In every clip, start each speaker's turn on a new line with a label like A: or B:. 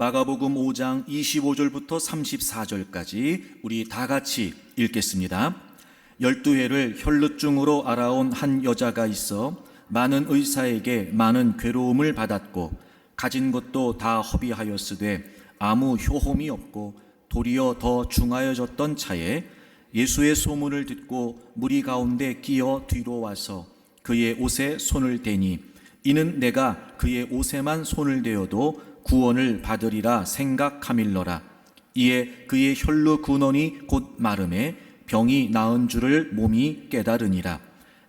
A: 마가복음 5장 25절부터 34절까지 우리 다 같이 읽겠습니다. 12해를 혈루증으로 앓아온 한 여자가 있어 많은 의사에게 많은 괴로움을 받았고 가진 것도 다 허비하였으되 아무 효험이 없고 도리어 더 중하여졌던 차에 예수의 소문을 듣고 무리 가운데 끼어 뒤로 와서 그의 옷에 손을 대니 이는 내가 그의 옷에만 손을 대어도 구원을 받으리라 생각하밀러라. 이에 그의 혈루 근원이 곧 마름에 병이 나은 줄을 몸이 깨달으니라.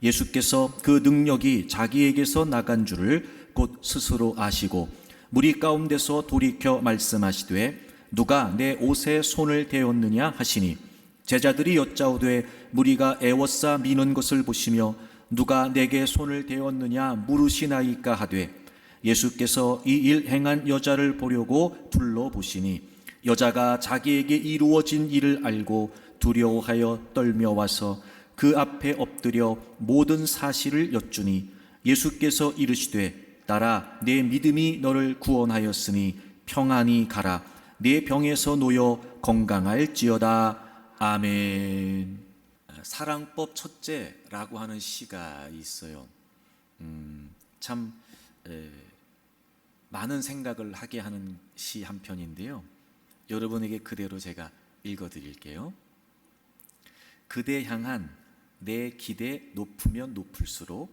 A: 예수께서 그 능력이 자기에게서 나간 줄을 곧 스스로 아시고 무리 가운데서 돌이켜 말씀하시되 누가 내 옷에 손을 대었느냐 하시니 제자들이 여짜오되 무리가 애워싸 미는 것을 보시며 누가 내게 손을 대었느냐 물으시나이까 하되 예수께서 이 일 행한 여자를 보려고 둘러보시니 여자가 자기에게 이루어진 일을 알고 두려워하여 떨며 와서 그 앞에 엎드려 모든 사실을 여쭈니 예수께서 이르시되 딸아 내 믿음이 너를 구원하였으니 평안히 가라. 내 병에서 놓여 건강할지어다. 아멘. 사랑법 첫째라고 하는 시가 있어요. 참 많은 생각을 하게 하는 시 한 편인데요. 여러분에게 그대로 제가 읽어드릴게요. 그대 향한 내 기대 높으면 높을수록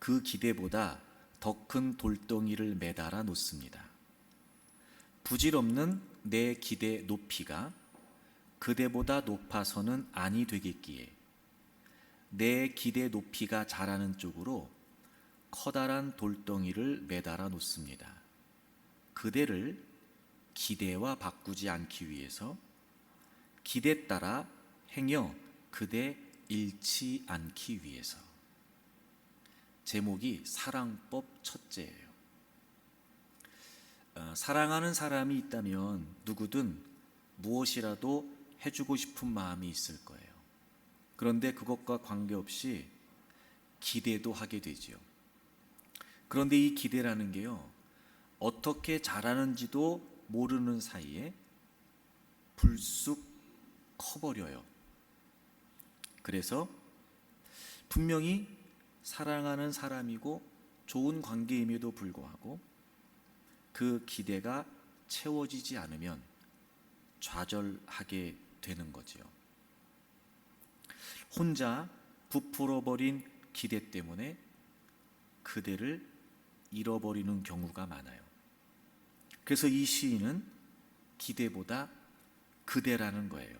A: 그 기대보다 더 큰 돌덩이를 매달아 놓습니다. 부질없는 내 기대 높이가 그대보다 높아서는 아니 되겠기에 내 기대 높이가 자라는 쪽으로 커다란 돌덩이를 매달아 놓습니다. 그대를 기대와 바꾸지 않기 위해서 기대 따라 행여 그대 잃지 않기 위해서. 제목이 사랑법 첫째예요. 사랑하는 사람이 있다면 누구든 무엇이라도 해주고 싶은 마음이 있을 거예요. 그런데 그것과 관계없이 기대도 하게 되지요. 그런데 이 기대라는 게요, 어떻게 자라는지도 모르는 사이에 불쑥 커버려요. 그래서 분명히 사랑하는 사람이고 좋은 관계임에도 불구하고 그 기대가 채워지지 않으면 좌절하게 되는 거지요. 혼자 부풀어버린 기대 때문에 그대를 잃어버리는 경우가 많아요. 그래서 이 시인은 기대보다 그대라는 거예요.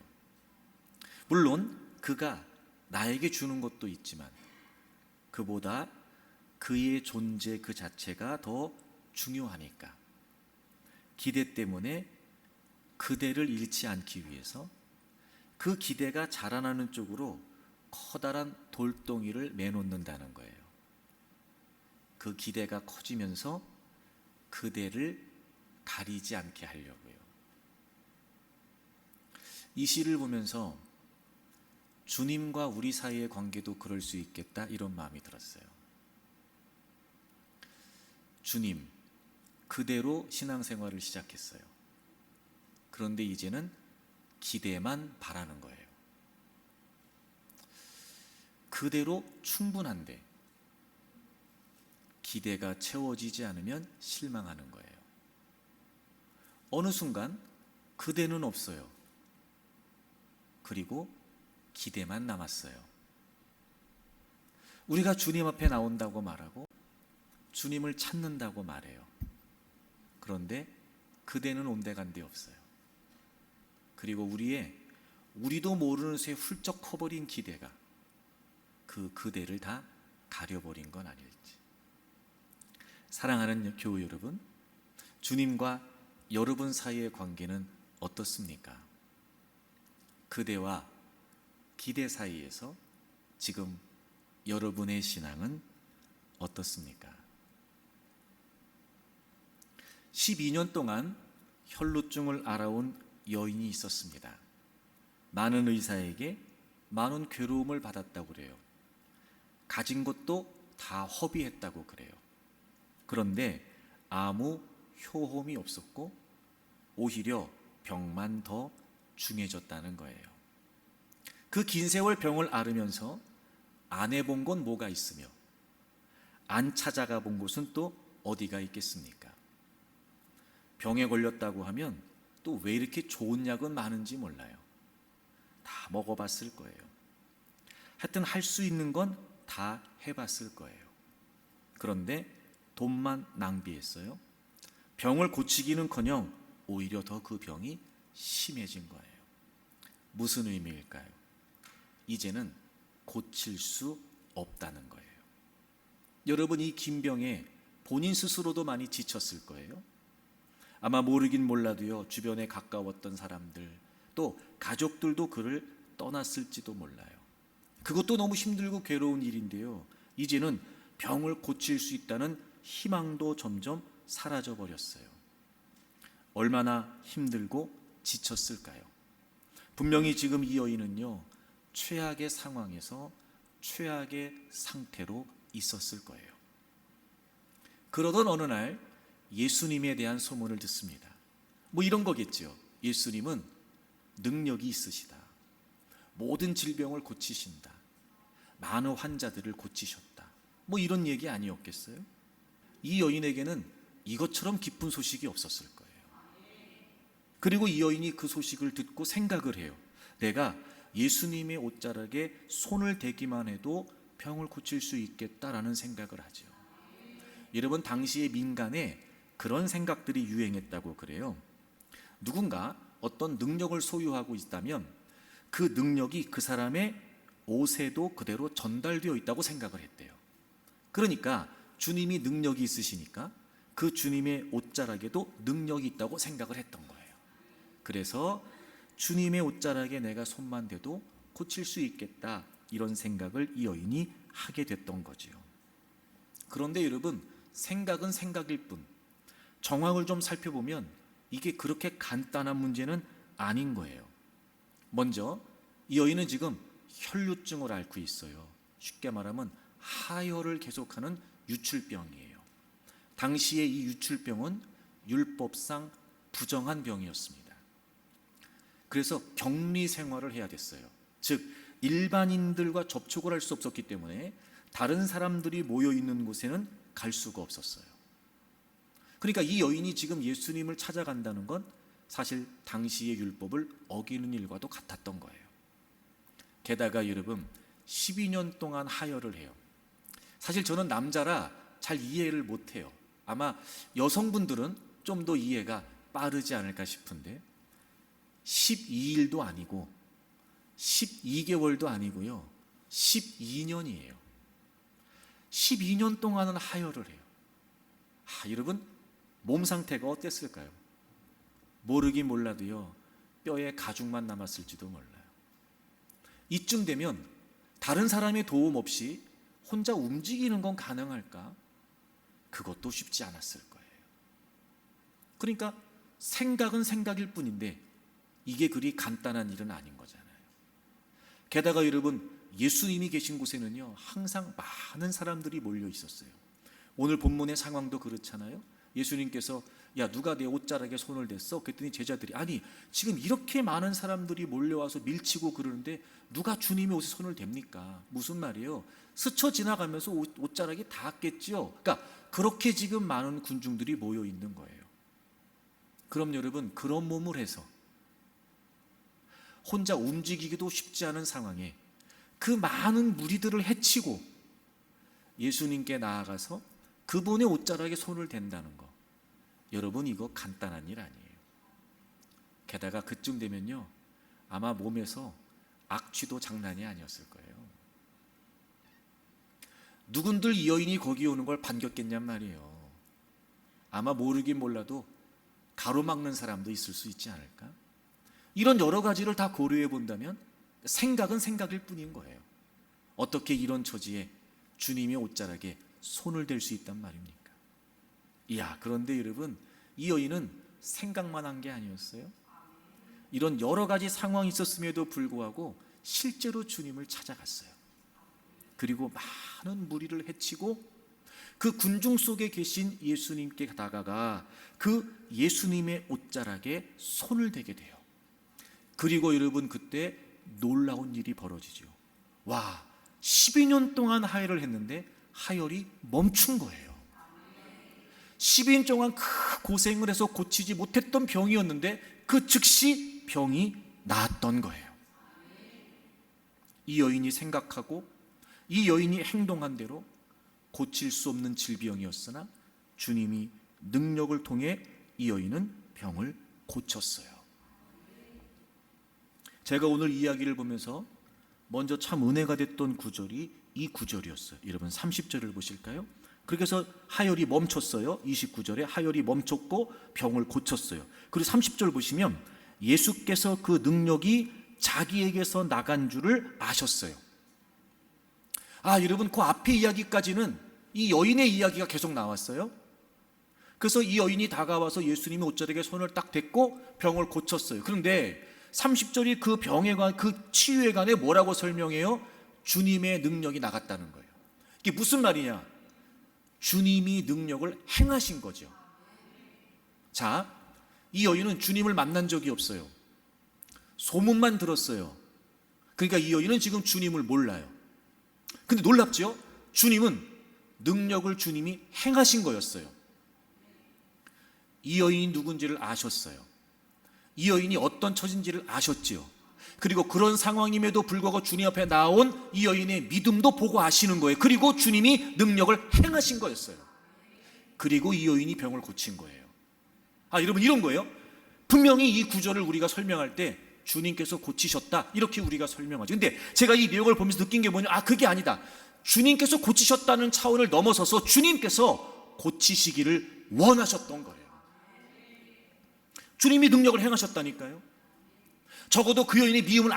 A: 물론 그가 나에게 주는 것도 있지만 그보다 그의 존재 그 자체가 더 중요하니까 기대 때문에 그대를 잃지 않기 위해서 그 기대가 자라나는 쪽으로 커다란 돌덩이를 매놓는다는 거예요. 그 기대가 커지면서 그대를 가리지 않게 하려고요. 이 시를 보면서 주님과 우리 사이의 관계도 그럴 수 있겠다 이런 마음이 들었어요. 주님, 그대로 신앙생활을 시작했어요. 그런데 이제는 기대만 바라는 거예요. 그대로 충분한데 기대가 채워지지 않으면 실망하는 거예요. 어느 순간 그대는 없어요. 그리고 기대만 남았어요. 우리가 주님 앞에 나온다고 말하고 주님을 찾는다고 말해요. 그런데 그대는 온데간데 없어요. 그리고 우리도 모르는 새에 훌쩍 커버린 기대가 그대를 다 가려버린 건 아닐지. 사랑하는 교우 여러분, 주님과 여러분 사이의 관계는 어떻습니까? 그대와 기대 사이에서 지금 여러분의 신앙은 어떻습니까? 12년 동안 혈루증을 앓아온 여인이 있었습니다. 많은 의사에게 많은 괴로움을 받았다고 그래요. 가진 것도 다 허비했다고 그래요. 그런데 아무 효험이 없었고 오히려 병만 더 중해졌다는 거예요. 그 긴 세월 병을 앓으면서 안 해본 건 뭐가 있으며 안 찾아가 본 곳은 또 어디가 있겠습니까? 병에 걸렸다고 하면 또 왜 이렇게 좋은 약은 많은지 몰라요. 다 먹어봤을 거예요. 하여튼 할 수 있는 건 다 해봤을 거예요. 그런데 돈만 낭비했어요. 병을 고치기는커녕 오히려 더 그 병이 심해진 거예요. 무슨 의미일까요? 이제는 고칠 수 없다는 거예요. 여러분, 이 긴 병에 본인 스스로도 많이 지쳤을 거예요. 아마 모르긴 몰라도요, 주변에 가까웠던 사람들 또 가족들도 그를 떠났을지도 몰라요. 그것도 너무 힘들고 괴로운 일인데요, 이제는 병을 고칠 수 있다는 희망도 점점 사라져 버렸어요. 얼마나 힘들고 지쳤을까요? 분명히 지금 이 여인은요, 최악의 상황에서 최악의 상태로 있었을 거예요. 그러던 어느 날 예수님에 대한 소문을 듣습니다. 뭐 이런 거겠죠. 예수님은 능력이 있으시다. 모든 질병을 고치신다. 많은 환자들을 고치셨다. 뭐 이런 얘기 아니었겠어요? 이 여인에게는 이것처럼 기쁜 소식이 없었을 거예요. 그리고 이 여인이 그 소식을 듣고 생각을 해요. 내가 예수님의 옷자락에 손을 대기만 해도 병을 고칠 수 있겠다라는 생각을 하죠. 여러분, 당시의 민간에 그런 생각들이 유행했다고 그래요. 누군가 어떤 능력을 소유하고 있다면 그 능력이 그 사람의 옷에도 그대로 전달되어 있다고 생각을 했대요. 그러니까 주님이 능력이 있으시니까 그 주님의 옷자락에도 능력이 있다고 생각을 했던 거예요. 그래서 주님의 옷자락에 내가 손만 대도 고칠 수 있겠다, 이런 생각을 이 여인이 하게 됐던 거죠. 그런데 여러분, 생각은 생각일 뿐 정황을 좀 살펴보면 이게 그렇게 간단한 문제는 아닌 거예요. 먼저 이 여인은 지금 혈루증을 앓고 있어요. 쉽게 말하면 하혈을 계속하는 유출병이에요. 당시에 이 유출병은 율법상 부정한 병이었습니다. 그래서 격리 생활을 해야 됐어요. 즉 일반인들과 접촉을 할 수 없었기 때문에 다른 사람들이 모여 있는 곳에는 갈 수가 없었어요. 그러니까 이 여인이 지금 예수님을 찾아간다는 건 사실 당시의 율법을 어기는 일과도 같았던 거예요. 게다가 여러분, 12년 동안 하혈을 해요. 사실 저는 남자라 잘 이해를 못해요. 아마 여성분들은 좀 더 이해가 빠르지 않을까 싶은데 12일도 아니고 12개월도 아니고요, 12년이에요. 12년 동안은 하혈을 해요. 여러분, 몸 상태가 어땠을까요? 모르긴 몰라도요, 뼈에 가죽만 남았을지도 몰라요. 이쯤 되면 다른 사람의 도움 없이 혼자 움직이는 건 가능할까? 그것도 쉽지 않았을 거예요. 그러니까 생각은 생각일 뿐인데 이게 그리 간단한 일은 아닌 거잖아요. 게다가 여러분, 예수님이 계신 곳에는요, 항상 많은 사람들이 몰려 있었어요. 오늘 본문의 상황도 그렇잖아요. 예수님께서 야, 누가 내 옷자락에 손을 댔어? 그랬더니 제자들이, 아니 지금 이렇게 많은 사람들이 몰려와서 밀치고 그러는데 누가 주님의 옷에 손을 댑니까? 무슨 말이에요? 스쳐 지나가면서 옷자락이 닿았겠지요. 그러니까 그렇게 지금 많은 군중들이 모여 있는 거예요. 그럼 여러분, 그런 몸을 해서 혼자 움직이기도 쉽지 않은 상황에 그 많은 무리들을 해치고 예수님께 나아가서 그분의 옷자락에 손을 댄다는 거, 여러분, 이거 간단한 일 아니에요. 게다가 그쯤 되면요, 아마 몸에서 악취도 장난이 아니었을 거예요. 누군들 이 여인이 거기 오는 걸 반겼겠냔 말이에요. 아마 모르긴 몰라도 가로막는 사람도 있을 수 있지 않을까? 이런 여러 가지를 다 고려해 본다면 생각은 생각일 뿐인 거예요. 어떻게 이런 처지에 주님의 옷자락에 손을 댈 수 있단 말입니까? 그런데 여러분, 이 여인은 생각만 한 게 아니었어요. 이런 여러 가지 상황이 있었음에도 불구하고 실제로 주님을 찾아갔어요. 그리고 많은 무리를 해치고 그 군중 속에 계신 예수님께 다가가 그 예수님의 옷자락에 손을 대게 돼요. 그리고 여러분, 그때 놀라운 일이 벌어지죠. 와, 12년 동안 하혈을 했는데 하혈이 멈춘 거예요. 12년 동안 그 고생을 해서 고치지 못했던 병이었는데 그 즉시 병이 나았던 거예요. 이 여인이 생각하고 이 여인이 행동한 대로 고칠 수 없는 질병이었으나 주님이 능력을 통해 이 여인은 병을 고쳤어요. 제가 오늘 이야기를 보면서 먼저 참 은혜가 됐던 구절이 이 구절이었어요. 여러분 30절을 보실까요? 그렇게 해서 하혈이 멈췄어요. 29절에 하혈이 멈췄고 병을 고쳤어요. 그리고 30절 보시면 예수께서 그 능력이 자기에게서 나간 줄을 아셨어요. 여러분, 그 앞에 이야기까지는 이 여인의 이야기가 계속 나왔어요. 그래서 이 여인이 다가와서 예수님의 옷자락에 손을 딱 댔고 병을 고쳤어요. 그런데 30절이 그 병에 관해, 그 치유에 관해 뭐라고 설명해요? 주님의 능력이 나갔다는 거예요. 이게 무슨 말이냐? 주님이 능력을 행하신 거죠. 자, 이 여인은 주님을 만난 적이 없어요. 소문만 들었어요. 그러니까 이 여인은 지금 주님을 몰라요. 근데 놀랍죠? 주님은 능력을 주님이 행하신 거였어요. 이 여인이 누군지를 아셨어요. 이 여인이 어떤 처진지를 아셨지요. 그리고 그런 상황임에도 불구하고 주님 앞에 나온 이 여인의 믿음도 보고 아시는 거예요. 그리고 주님이 능력을 행하신 거였어요. 그리고 이 여인이 병을 고친 거예요. 여러분, 이런 거예요. 분명히 이 구절을 우리가 설명할 때 주님께서 고치셨다 이렇게 우리가 설명하죠. 근데 제가 이 내용을 보면서 느낀 게 뭐냐? 그게 아니다. 주님께서 고치셨다는 차원을 넘어서서 주님께서 고치시기를 원하셨던 거예요. 주님이 능력을 행하셨다니까요. 적어도 그 여인의 믿음을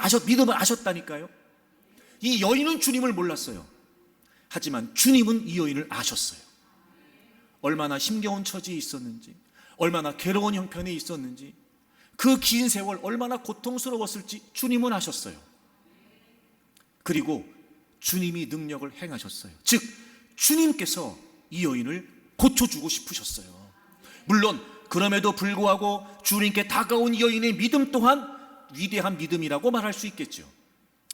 A: 아셨다니까요. 이 여인은 주님을 몰랐어요. 하지만 주님은 이 여인을 아셨어요. 얼마나 힘겨운 처지에 있었는지, 얼마나 괴로운 형편에 있었는지, 그 긴 세월 얼마나 고통스러웠을지 주님은 아셨어요. 그리고 주님이 능력을 행하셨어요. 즉 주님께서 이 여인을 고쳐주고 싶으셨어요. 물론 그럼에도 불구하고 주님께 다가온 이 여인의 믿음 또한 위대한 믿음이라고 말할 수 있겠죠.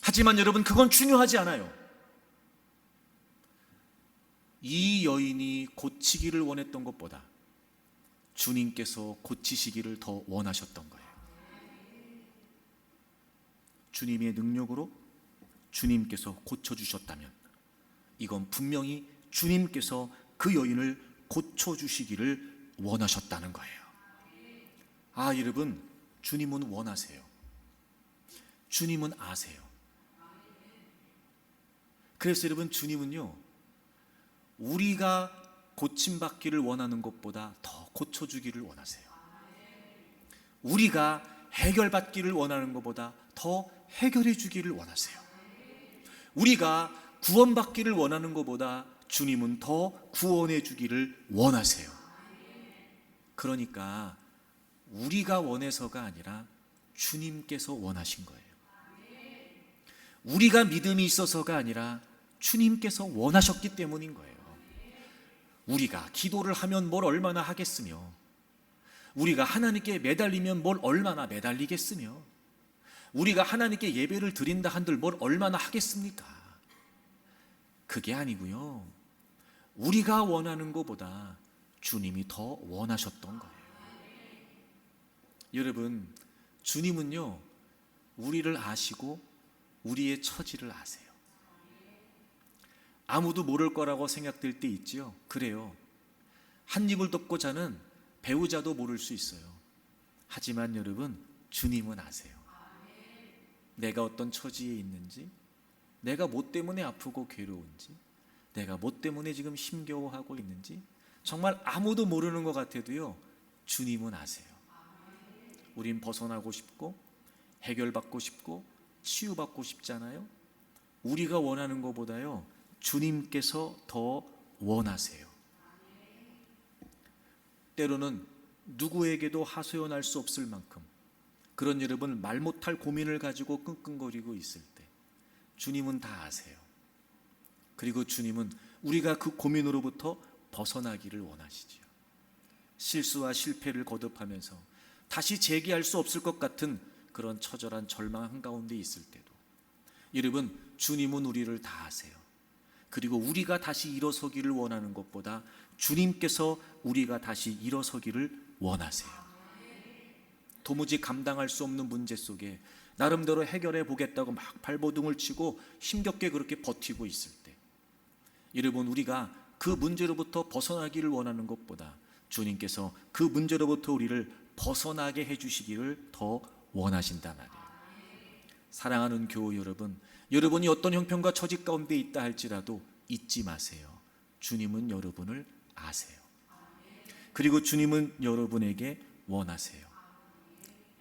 A: 하지만 여러분, 그건 중요하지 않아요. 이 여인이 고치기를 원했던 것보다 주님께서 고치시기를 더 원하셨던 거예요. 주님의 능력으로 주님께서 고쳐주셨다면 이건 분명히 주님께서 그 여인을 고쳐주시기를 원하셨다는 거예요. 여러분, 주님은 원하세요. 주님은 아세요. 그래서 여러분, 주님은요, 우리가 고침받기를 원하는 것보다 더 고쳐주기를 원하세요. 우리가 해결받기를 원하는 것보다 더 해결해 주기를 원하세요. 우리가 구원받기를 원하는 것보다 주님은 더 구원해 주기를 원하세요. 그러니까 우리가 원해서가 아니라 주님께서 원하신 거예요. 우리가 믿음이 있어서가 아니라 주님께서 원하셨기 때문인 거예요. 우리가 기도를 하면 뭘 얼마나 하겠으며, 우리가 하나님께 매달리면 뭘 얼마나 매달리겠으며, 우리가 하나님께 예배를 드린다 한들 뭘 얼마나 하겠습니까? 그게 아니고요, 우리가 원하는 것보다 주님이 더 원하셨던 거예요. 여러분, 주님은요, 우리를 아시고 우리의 처지를 아세요. 아무도 모를 거라고 생각될 때 있지요. 그래요. 한 입을 덮고 자는 배우자도 모를 수 있어요. 하지만 여러분, 주님은 아세요. 내가 어떤 처지에 있는지, 내가 뭐 때문에 아프고 괴로운지, 내가 뭐 때문에 지금 힘겨워하고 있는지 정말 아무도 모르는 것 같아도요, 주님은 아세요. 우린 벗어나고 싶고 해결받고 싶고 치유받고 싶잖아요. 우리가 원하는 것보다요, 주님께서 더 원하세요. 때로는 누구에게도 하소연할 수 없을 만큼 그런 여러분 말 못할 고민을 가지고 끙끙거리고 있을 때 주님은 다 아세요. 그리고 주님은 우리가 그 고민으로부터 벗어나기를 원하시지요. 실수와 실패를 거듭하면서 다시 재기할 수 없을 것 같은 그런 처절한 절망 한가운데 있을 때도 여러분, 주님은 우리를 다 아세요. 그리고 우리가 다시 일어서기를 원하는 것보다 주님께서 우리가 다시 일어서기를 원하세요. 도무지 감당할 수 없는 문제 속에 나름대로 해결해 보겠다고 막 발버둥을 치고 힘겹게 그렇게 버티고 있을 때 여러분, 우리가 그 문제로부터 벗어나기를 원하는 것보다 주님께서 그 문제로부터 우리를 벗어나게 해주시기를 더 원하신단 말이에요. 사랑하는 교우 여러분, 여러분이 어떤 형편과 처지 가운데 있다 할지라도 잊지 마세요. 주님은 여러분을 아세요. 그리고 주님은 여러분에게 원하세요.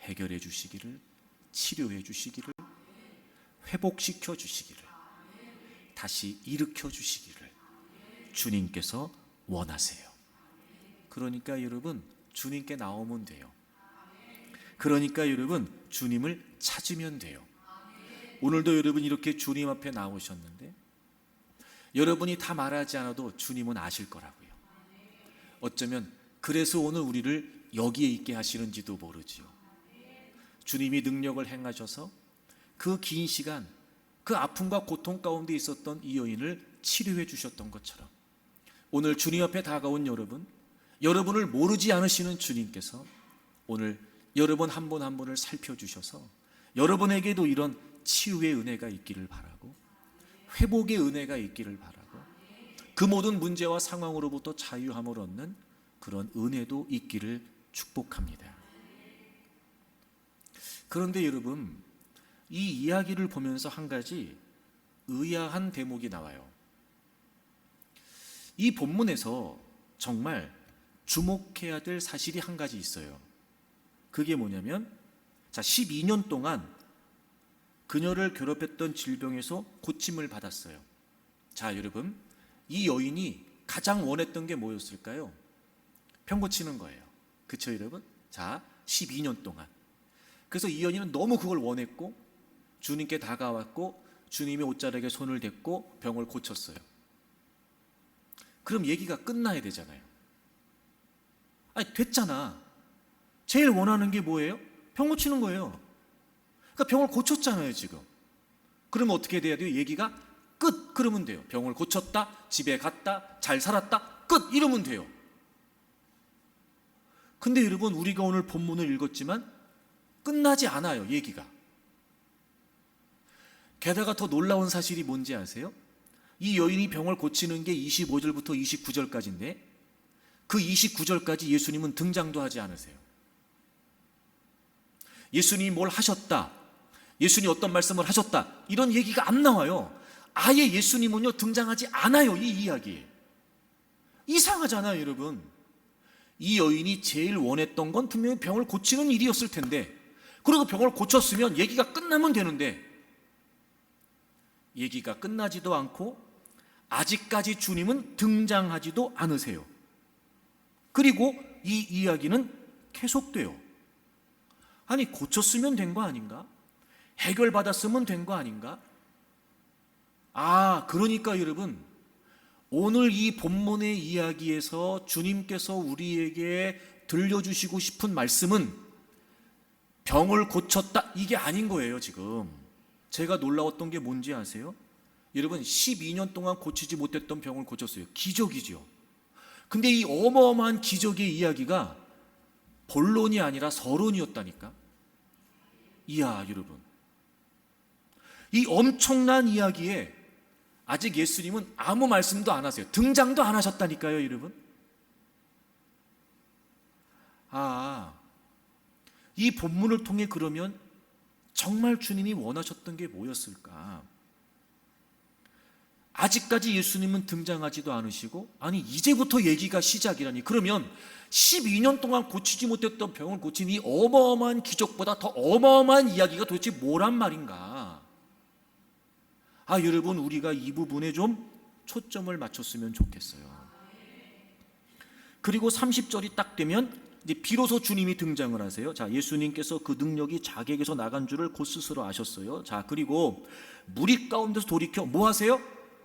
A: 해결해 주시기를, 치료해 주시기를, 회복시켜 주시기를, 다시 일으켜 주시기를 주님께서 원하세요. 그러니까 여러분, 주님께 나오면 돼요. 그러니까 여러분, 주님을 찾으면 돼요. 오늘도 여러분 이렇게 주님 앞에 나오셨는데 여러분이 다 말하지 않아도 주님은 아실 거라고요. 어쩌면 그래서 오늘 우리를 여기에 있게 하시는지도 모르지요. 주님이 능력을 행하셔서 그 긴 시간 그 아픔과 고통 가운데 있었던 이 여인을 치료해 주셨던 것처럼 오늘 주님 앞에 다가온 여러분, 여러분을 모르지 않으시는 주님께서 오늘 여러분 한 분 한 분을 살펴주셔서 여러분에게도 이런 치유의 은혜가 있기를 바라고, 회복의 은혜가 있기를 바라고, 그 모든 문제와 상황으로부터 자유함을 얻는 그런 은혜도 있기를 축복합니다. 그런데 여러분, 이 이야기를 보면서 한 가지 의아한 대목이 나와요. 이 본문에서 정말 주목해야 될 사실이 한 가지 있어요. 그게 뭐냐면, 12년 동안 그녀를 괴롭혔던 질병에서 고침을 받았어요. 자, 여러분, 이 여인이 가장 원했던 게 뭐였을까요? 병 고치는 거예요. 그쵸, 여러분? 자, 12년 동안. 그래서 이 여인은 너무 그걸 원했고 주님께 다가왔고 주님의 옷자락에 손을 댔고 병을 고쳤어요. 그럼 얘기가 끝나야 되잖아요. 아니, 됐잖아. 제일 원하는 게 뭐예요? 병 고치는 거예요. 그러니까 병을 고쳤잖아요, 지금. 그러면 어떻게 돼야 돼요? 얘기가 끝! 그러면 돼요. 병을 고쳤다, 집에 갔다, 잘 살았다, 끝! 이러면 돼요. 근데 여러분, 우리가 오늘 본문을 읽었지만 끝나지 않아요, 얘기가. 게다가 더 놀라운 사실이 뭔지 아세요? 이 여인이 병을 고치는 게 25절부터 29절까지인데 그 29절까지 예수님은 등장도 하지 않으세요. 예수님이 뭘 하셨다, 예수님이 어떤 말씀을 하셨다, 이런 얘기가 안 나와요. 아예 예수님은요 등장하지 않아요, 이 이야기에. 이상하잖아요, 여러분. 이 여인이 제일 원했던 건 분명히 병을 고치는 일이었을 텐데, 그리고 병을 고쳤으면 얘기가 끝나면 되는데 얘기가 끝나지도 않고 아직까지 주님은 등장하지도 않으세요. 그리고 이 이야기는 계속돼요. 아니, 고쳤으면 된 거 아닌가? 해결받았으면 된 거 아닌가? 그러니까 여러분, 오늘 이 본문의 이야기에서 주님께서 우리에게 들려주시고 싶은 말씀은 병을 고쳤다, 이게 아닌 거예요. 지금 제가 놀라웠던 게 뭔지 아세요? 여러분, 12년 동안 고치지 못했던 병을 고쳤어요. 기적이죠. 근데 이 어마어마한 기적의 이야기가 본론이 아니라 서론이었다니까. 이야, 여러분, 이 엄청난 이야기에 아직 예수님은 아무 말씀도 안 하세요. 등장도 안 하셨다니까요, 여러분. 이 본문을 통해 그러면 정말 주님이 원하셨던 게 뭐였을까? 아직까지 예수님은 등장하지도 않으시고, 아니 이제부터 얘기가 시작이라니. 그러면 12년 동안 고치지 못했던 병을 고친 이 어마어마한 기적보다 더 어마어마한 이야기가 도대체 뭐란 말인가? 여러분, 우리가 이 부분에 좀 초점을 맞췄으면 좋겠어요. 그리고 30절이 딱 되면 이제 비로소 주님이 등장을 하세요. 자, 예수님께서 그 능력이 자기에게서 나간 줄을 곧 스스로 아셨어요. 자, 그리고 무리 가운데서 돌이켜 뭐 하세요?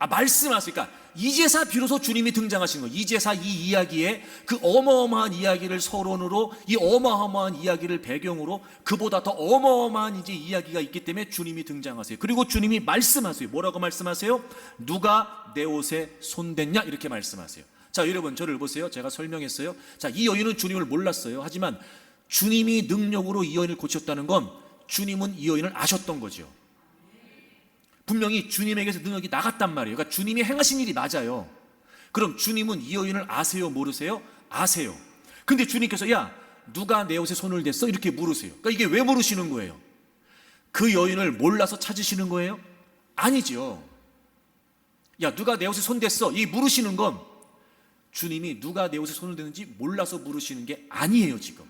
A: 말씀하세요. 그러니까 이제사 비로소 주님이 등장하신 거예요. 이제사 이 이야기에 그 어마어마한 이야기를 서론으로, 이 어마어마한 이야기를 배경으로 그보다 더 어마어마한 이제 이야기가 있기 때문에 주님이 등장하세요. 그리고 주님이 말씀하세요. 뭐라고 말씀하세요? 누가 내 옷에 손댔냐? 이렇게 말씀하세요. 자, 여러분 저를 보세요. 제가 설명했어요. 자, 이 여인은 주님을 몰랐어요. 하지만 주님이 능력으로 이 여인을 고쳤다는 건 주님은 이 여인을 아셨던 거죠. 분명히 주님에게서 능력이 나갔단 말이에요. 그러니까 주님이 행하신 일이 맞아요. 그럼 주님은 이 여인을 아세요? 모르세요? 아세요. 근데 주님께서 야, 누가 내 옷에 손을 댔어? 이렇게 물으세요. 그러니까 이게 왜 물으시는 거예요? 그 여인을 몰라서 찾으시는 거예요? 아니죠. 야, 누가 내 옷에 손 댔어? 이 물으시는 건 주님이 누가 내 옷에 손을 댔는지 몰라서 물으시는 게 아니에요, 지금.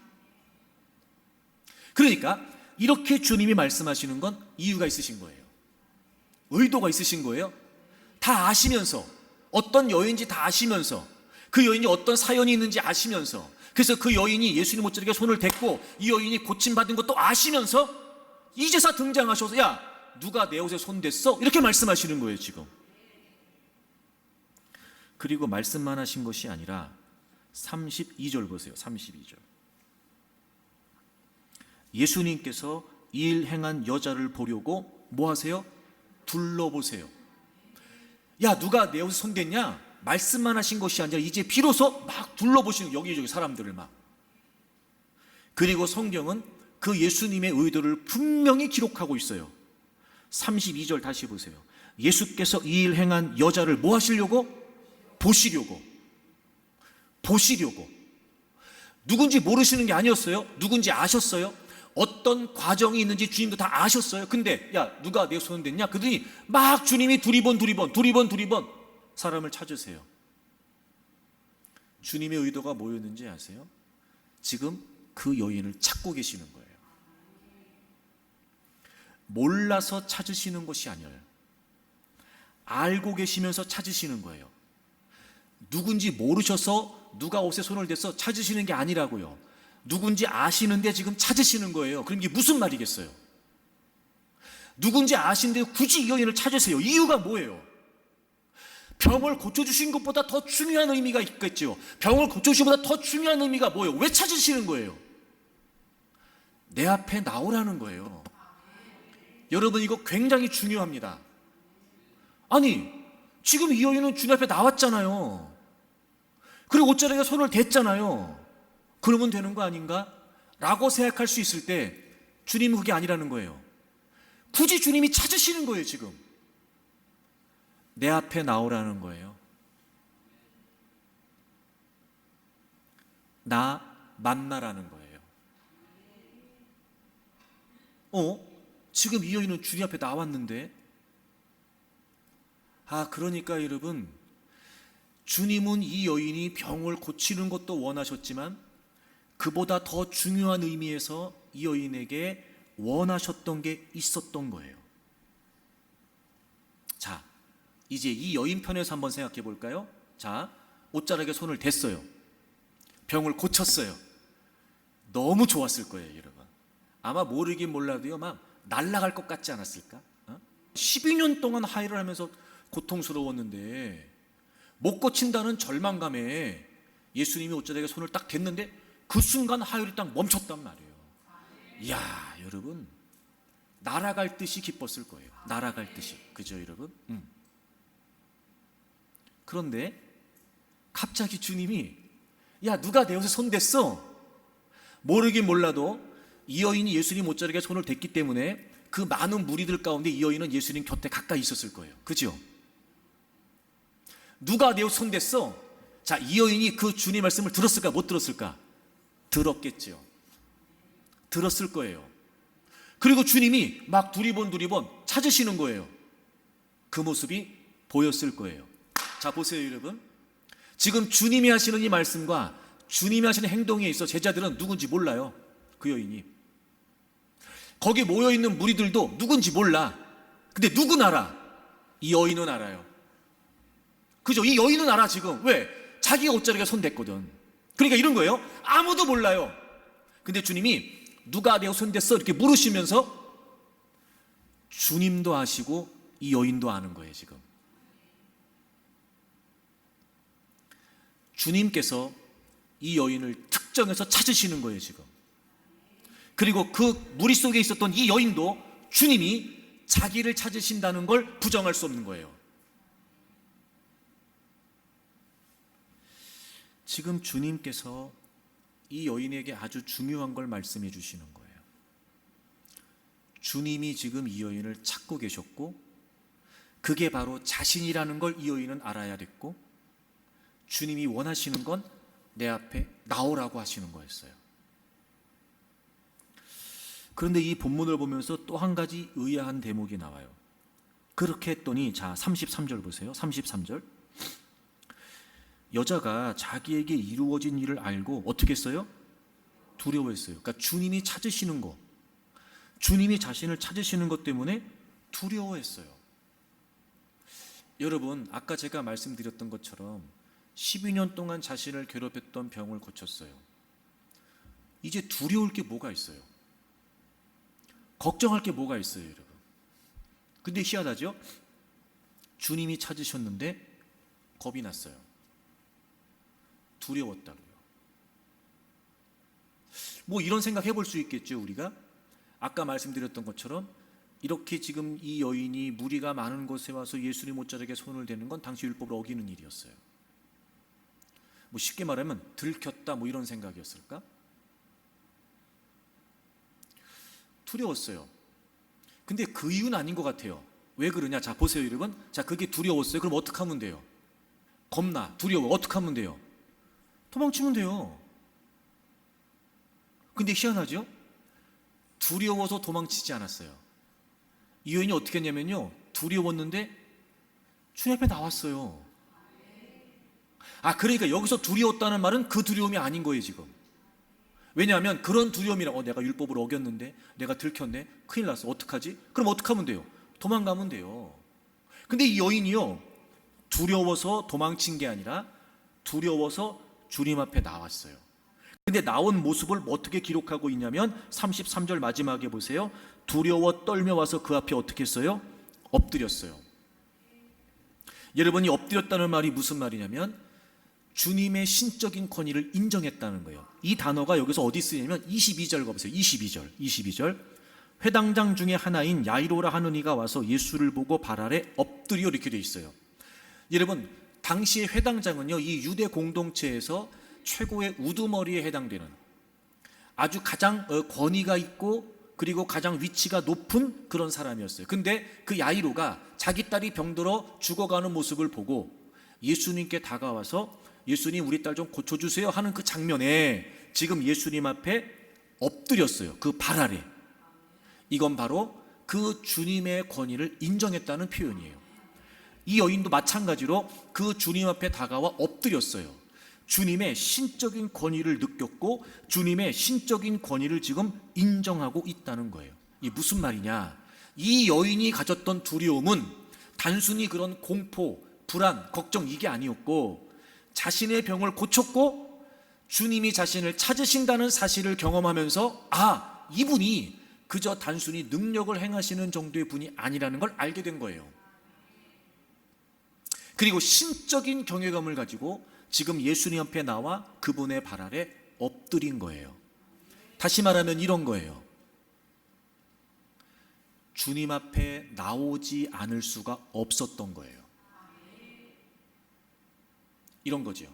A: 그러니까 이렇게 주님이 말씀하시는 건 이유가 있으신 거예요. 의도가 있으신 거예요. 다 아시면서, 어떤 여인인지 다 아시면서, 그 여인이 어떤 사연이 있는지 아시면서, 그래서 그 여인이 예수님 옷자락에 손을 댔고 이 여인이 고침받은 것도 아시면서 이제사 등장하셔서 야, 누가 내 옷에 손 댔어? 이렇게 말씀하시는 거예요, 지금. 그리고 말씀만 하신 것이 아니라 32절 보세요. 32절. 예수님께서 이 일 행한 여자를 보려고 뭐 하세요? 둘러보세요. 야, 누가 내 옷에 손댔냐? 말씀만 하신 것이 아니라 이제 비로소 막 둘러보시는, 여기저기 사람들을 막. 그리고 성경은 그 예수님의 의도를 분명히 기록하고 있어요. 32절 다시 보세요. 예수께서 이 일 행한 여자를 뭐 하시려고? 보시려고. 누군지 모르시는 게 아니었어요. 누군지 아셨어요. 어떤 과정이 있는지 주님도 다 아셨어요. 근데 야, 누가 내 손을 댔냐? 그러더니 막 주님이 두리번 사람을 찾으세요. 주님의 의도가 뭐였는지 아세요? 지금 그 여인을 찾고 계시는 거예요. 몰라서 찾으시는 것이 아니에요. 알고 계시면서 찾으시는 거예요. 누군지 모르셔서 누가 옷에 손을 대서 찾으시는 게 아니라고요. 누군지 아시는데 지금 찾으시는 거예요. 그럼 이게 무슨 말이겠어요? 누군지 아시는데 굳이 이 여인을 찾으세요. 이유가 뭐예요? 병을 고쳐주신 것보다 더 중요한 의미가 있겠죠. 병을 고쳐주신 것보다 더 중요한 의미가 뭐예요? 왜 찾으시는 거예요? 내 앞에 나오라는 거예요. 여러분, 이거 굉장히 중요합니다. 아니, 지금 이 여인은 주님 앞에 나왔잖아요. 그리고 옷자락에 손을 댔잖아요. 그러면 되는 거 아닌가? 라고 생각할 수 있을 때 주님은 그게 아니라는 거예요. 굳이 주님이 찾으시는 거예요, 지금. 내 앞에 나오라는 거예요. 나 만나라는 거예요. 지금 이 여인은 주님 앞에 나왔는데, 그러니까 여러분, 주님은 이 여인이 병을 고치는 것도 원하셨지만 그보다 더 중요한 의미에서 이 여인에게 원하셨던 게 있었던 거예요. 자, 이제 이 여인 편에서 한번 생각해 볼까요? 자, 옷자락에 손을 댔어요. 병을 고쳤어요. 너무 좋았을 거예요, 여러분. 아마 모르긴 몰라도요, 막 날아갈 것 같지 않았을까? 12년 동안 하혈을 하면서 고통스러웠는데 못 고친다는 절망감에 예수님이 옷자락에 손을 딱 댔는데 그 순간 하혈이 딱 멈췄단 말이에요. 이야, 여러분, 날아갈 듯이 기뻤을 거예요. 날아갈 듯이. 그죠, 여러분? 그런데 갑자기 주님이 야, 누가 내 옷에 손 댔어? 모르긴 몰라도 이 여인이 예수님 옷자락에 손을 댔기 때문에 그 많은 무리들 가운데 이 여인은 예수님 곁에 가까이 있었을 거예요. 그죠? 누가 내 옷에 손 댔어? 자, 이 여인이 그 주님 말씀을 들었을까 못 들었을까? 들었겠죠. 들었을 거예요. 그리고 주님이 막 두리번 찾으시는 거예요. 그 모습이 보였을 거예요. 자, 보세요, 여러분. 지금 주님이 하시는 이 말씀과 주님이 하시는 행동에 있어 제자들은 누군지 몰라요. 그 여인이. 거기 모여있는 무리들도 누군지 몰라. 근데 누군 알아? 이 여인은 알아요. 그죠? 이 여인은 알아, 지금. 왜? 자기가 옷자락에 손 댔거든. 그러니까 이런 거예요. 아무도 몰라요. 근데 주님이 누가 내 옷에 손 댔어? 이렇게 물으시면서 주님도 아시고 이 여인도 아는 거예요, 지금. 주님께서 이 여인을 특정해서 찾으시는 거예요, 지금. 그리고 그 무리 속에 있었던 이 여인도 주님이 자기를 찾으신다는 걸 부정할 수 없는 거예요. 지금 주님께서 이 여인에게 아주 중요한 걸 말씀해 주시는 거예요. 주님이 지금 이 여인을 찾고 계셨고, 그게 바로 자신이라는 걸 이 여인은 알아야 됐고, 주님이 원하시는 건 내 앞에 나오라고 하시는 거였어요. 그런데 이 본문을 보면서 또 한 가지 의아한 대목이 나와요. 그렇게 했더니, 자, 33절 보세요. 33절. 여자가 자기에게 이루어진 일을 알고 어떻게 했어요? 두려워했어요. 그러니까 주님이 찾으시는 거, 주님이 자신을 찾으시는 것 때문에 두려워했어요. 여러분, 아까 제가 말씀드렸던 것처럼 12년 동안 자신을 괴롭혔던 병을 고쳤어요. 이제 두려울 게 뭐가 있어요? 걱정할 게 뭐가 있어요, 여러분? 근데 희한하죠? 주님이 찾으셨는데 겁이 났어요. 두려웠다고요. 뭐 이런 생각 해볼 수 있겠죠, 우리가? 아까 말씀드렸던 것처럼 이렇게 지금 이 여인이 무리가 많은 곳에 와서 예수님 옷자락에 손을 대는 건 당시 율법을 어기는 일이었어요. 뭐 쉽게 말하면 들켰다, 뭐 이런 생각이었을까? 두려웠어요. 근데 그 이유는 아닌 것 같아요. 왜 그러냐? 자, 보세요, 여러분. 자, 그게 두려웠어요. 그럼 어떻게 하면 돼요? 겁나, 두려워. 어떻게 하면 돼요? 도망치면 돼요. 근데 희한하죠? 두려워서 도망치지 않았어요. 이 여인이 어떻게 했냐면요, 두려웠는데 주님 앞에 나왔어요. 그러니까 여기서 두려웠다는 말은 그 두려움이 아닌 거예요, 지금. 왜냐하면 그런 두려움이라, 내가 율법을 어겼는데, 내가 들켰네, 큰일 났어, 어떡하지? 그럼 어떻게 하면 돼요? 도망가면 돼요. 근데 이 여인이요, 두려워서 도망친 게 아니라 두려워서 주님 앞에 나왔어요. 근데 나온 모습을 어떻게 기록하고 있냐면 33절 마지막에 보세요. 두려워 떨며 와서 그 앞에 어떻게 했어요? 엎드렸어요. 여러분이 엎드렸다는 말이 무슨 말이냐면 주님의 신적인 권위를 인정했다는 거예요. 이 단어가 여기서 어디 쓰냐면 22절 가보세요. 22절. 회당장 중에 하나인 야이로라 하는 이가 와서 예수를 보고 발 아래 엎드려, 이렇게 돼 있어요. 여러분, 당시의 회당장은요, 이 유대 공동체에서 최고의 우두머리에 해당되는 아주 가장 권위가 있고 그리고 가장 위치가 높은 그런 사람이었어요. 근데 그 야이로가 자기 딸이 병들어 죽어가는 모습을 보고 예수님께 다가와서 예수님, 우리 딸 좀 고쳐주세요 하는 그 장면에 지금 예수님 앞에 엎드렸어요. 그 발 아래. 이건 바로 그 주님의 권위를 인정했다는 표현이에요. 이 여인도 마찬가지로 그 주님 앞에 다가와 엎드렸어요. 주님의 신적인 권위를 느꼈고 주님의 신적인 권위를 지금 인정하고 있다는 거예요. 이게 무슨 말이냐? 이 여인이 가졌던 두려움은 단순히 그런 공포, 불안, 걱정, 이게 아니었고, 자신의 병을 고쳤고 주님이 자신을 찾으신다는 사실을 경험하면서 이분이 그저 단순히 능력을 행하시는 정도의 분이 아니라는 걸 알게 된 거예요. 그리고 신적인 경외감을 가지고 지금 예수님 앞에 나와 그분의 발 아래 엎드린 거예요. 다시 말하면 이런 거예요. 주님 앞에 나오지 않을 수가 없었던 거예요. 이런 거죠.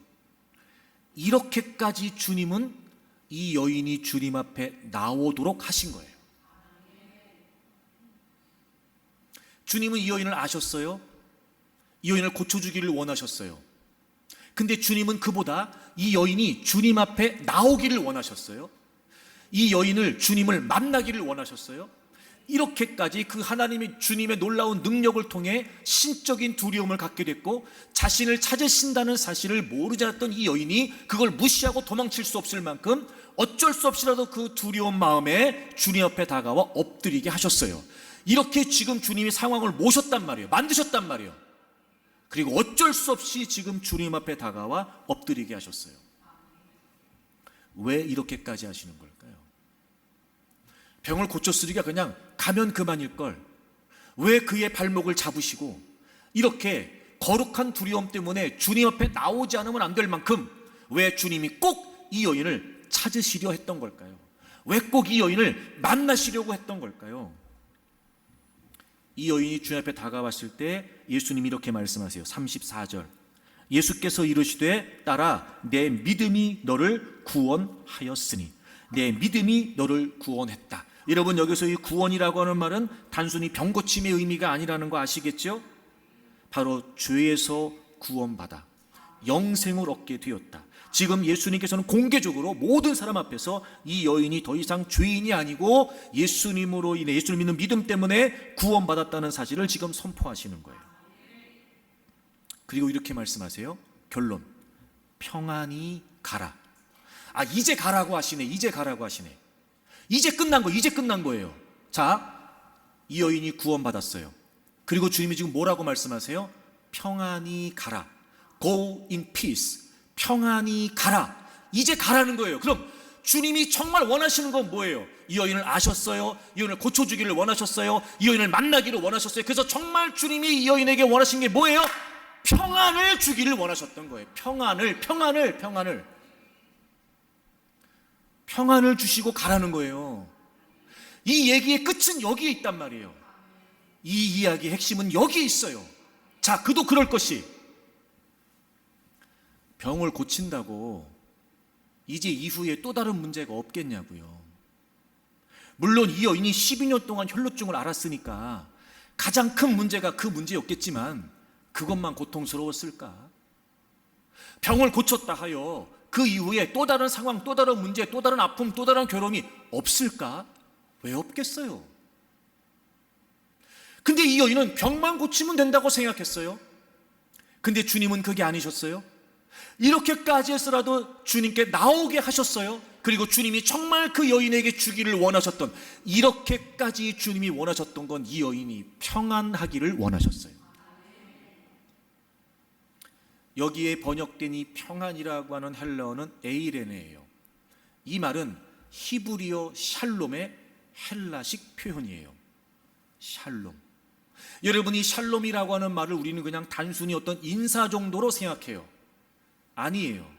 A: 이렇게까지 주님은 이 여인이 주님 앞에 나오도록 하신 거예요. 주님은 이 여인을 아셨어요. 이 여인을 고쳐주기를 원하셨어요. 근데 주님은 그보다 이 여인이 주님 앞에 나오기를 원하셨어요. 이 여인을, 주님을 만나기를 원하셨어요. 이렇게까지 그 하나님의, 주님의 놀라운 능력을 통해 신적인 두려움을 갖게 됐고 자신을 찾으신다는 사실을 모르지 않았던 이 여인이 그걸 무시하고 도망칠 수 없을 만큼 어쩔 수 없이라도 그 두려운 마음에 주님 앞에 다가와 엎드리게 하셨어요. 이렇게 지금 주님이 상황을 모셨단 말이에요. 만드셨단 말이에요. 그리고 어쩔 수 없이 지금 주님 앞에 다가와 엎드리게 하셨어요. 왜 이렇게까지 하시는 걸까요? 병을 고쳤으니까 그냥 가면 그만일걸. 왜 그의 발목을 잡으시고 이렇게 거룩한 두려움 때문에 주님 앞에 나오지 않으면 안 될 만큼 왜 주님이 꼭 이 여인을 찾으시려 했던 걸까요? 왜 꼭 이 여인을 만나시려고 했던 걸까요? 이 여인이 주님 앞에 다가왔을 때 예수님이 이렇게 말씀하세요. 34절. 예수께서 이르시되 딸아 내 믿음이 너를 구원하였으니, 내 믿음이 너를 구원했다. 여러분, 여기서 이 구원이라고 하는 말은 단순히 병고침의 의미가 아니라는 거 아시겠죠? 바로 죄에서 구원받아 영생을 얻게 되었다. 지금 예수님께서는 공개적으로 모든 사람 앞에서 이 여인이 더 이상 죄인이 아니고 예수님으로 인해, 예수를 믿는 믿음 때문에 구원받았다는 사실을 지금 선포하시는 거예요. 그리고 이렇게 말씀하세요. 결론, 평안히 가라. 이제 가라고 하시네. 이제 가라고 하시네. 이제 끝난 거예요. 자, 이 여인이 구원받았어요. 그리고 주님이 지금 뭐라고 말씀하세요? 평안히 가라. Go in peace. 평안히 가라. 이제 가라는 거예요. 그럼 주님이 정말 원하시는 건 뭐예요? 이 여인을 아셨어요? 이 여인을 고쳐주기를 원하셨어요? 이 여인을 만나기를 원하셨어요? 그래서 정말 주님이 이 여인에게 원하신 게 뭐예요? 평안을 주기를 원하셨던 거예요. 평안을 주시고 가라는 거예요. 이 얘기의 끝은 여기에 있단 말이에요. 이 이야기의 핵심은 여기에 있어요. 자, 그도 그럴 것이 병을 고친다고 이제 이후에 또 다른 문제가 없겠냐고요. 물론 이 여인이 12년 동안 혈루증을 앓았으니까 가장 큰 문제가 그 문제였겠지만 그것만 고통스러웠을까? 병을 고쳤다 하여 그 이후에 또 다른 상황, 또 다른 문제, 또 다른 아픔, 또 다른 괴로움이 없을까? 왜 없겠어요? 근데 이 여인은 병만 고치면 된다고 생각했어요. 근데 주님은 그게 아니셨어요. 이렇게까지 해서라도 주님께 나오게 하셨어요. 그리고 주님이 정말 그 여인에게 주기를 원하셨던, 이렇게까지 주님이 원하셨던 건 이 여인이 평안하기를 원하셨어요. 여기에 번역된 이 평안이라고 하는 헬라어는 에이레네예요. 이 말은 히브리어 샬롬의 헬라식 표현이에요. 샬롬. 여러분이 샬롬이라고 하는 말을 우리는 그냥 단순히 어떤 인사 정도로 생각해요. 아니에요.